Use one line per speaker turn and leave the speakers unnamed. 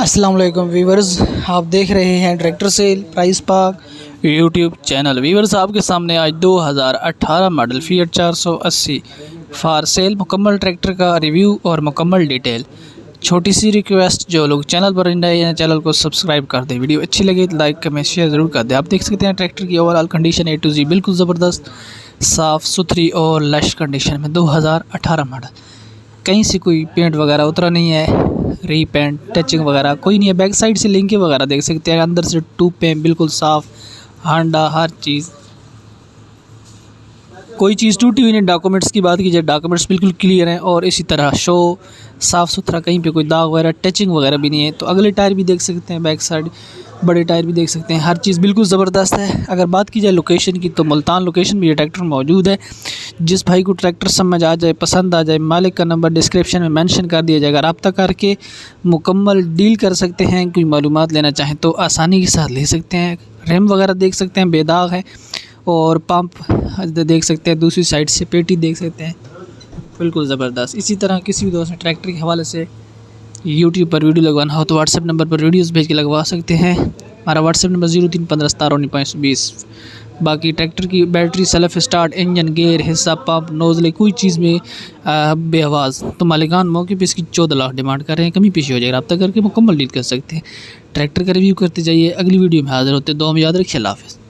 अस्सलाम वालेकुम वीवर्स, आप देख रहे हैं ट्रैक्टर सेल प्राइस पाक यूट्यूब चैनल। वीवर्स, आपके सामने आज 2018 मॉडल फिएट 480 फार सेल मुकम्मल ट्रैक्टर का रिव्यू और मुकम्मल डिटेल। छोटी सी रिक्वेस्ट, जो लोग चैनल पर नए हैं चैनल को सब्सक्राइब कर दें। वीडियो अच्छी लगे तो लाइक कमेंट शेयर ज़रूर कर दें। आप देख सकते हैं ट्रैक्टर की overall condition A to Z बिल्कुल ज़बरदस्त, साफ़ सुथरी और लश कंडीशन में 2018 मॉडल। कहीं से कोई पेंट वगैरह उतरा नहीं है, रीपेंट टचिंग वगैरह कोई नहीं है। बैक साइड से लिंकें वगैरह देख सकते हैं, अंदर से ट्यूब पे बिल्कुल साफ़, हांडा हर चीज़, कोई चीज़ टूटी हुई नहीं। डॉक्यूमेंट्स की बात की जाए, डॉक्यूमेंट्स बिल्कुल क्लियर हैं और इसी तरह शो साफ़ सुथरा, कहीं पे कोई दाग वगैरह टचिंग वगैरह भी नहीं है। तो अगले टायर भी देख सकते हैं, बैक साइड बड़े टायर भी देख सकते हैं, हर चीज़ बिल्कुल ज़बरदस्त है। अगर बात की जाए लोकेशन की, तो मुल्तान लोकेशन में ये ट्रैक्टर मौजूद है। जिस भाई को ट्रैक्टर समझ आ जाए, पसंद आ जाए, मालिक का नंबर डिस्क्रिप्शन में मेंशन कर दिया जाएगा। रब्ता करके मुकम्मल डील कर सकते हैं। कोई मालूमात लेना चाहें तो आसानी के साथ ले सकते हैं। रैम वगैरह देख सकते हैं, बेदाग है। और पंप देख सकते हैं, दूसरी साइड से पेटी देख सकते हैं, बिल्कुल ज़बरदस्त। इसी तरह किसी भी दोस्त ने ट्रैक्टर के हवाले से यूट्यूब पर वीडियो लगवाना हो तो व्हाट्सएप नंबर पर वीडियोस भेज के लगवा सकते हैं। हमारा व्हाट्सएप नंबर 0315171920। बाकी ट्रैक्टर की battery, self start, engine, gear, हिस्सा, पंप, नोजले, कोई चीज़ में बेआवाज़ तो मालिकान मौके पे इसकी 14 लाख डिमांड कर रहे हैं। कमी पेशी हो जाएगी, रब्ता करके मुकम्मल डील कर सकते हैं। ट्रैक्टर का रिव्यू करते जाइए। अगली वीडियो में हाजिर होते हैं। दुआ में याद रखिए। अल्लाह हाफ़िज़।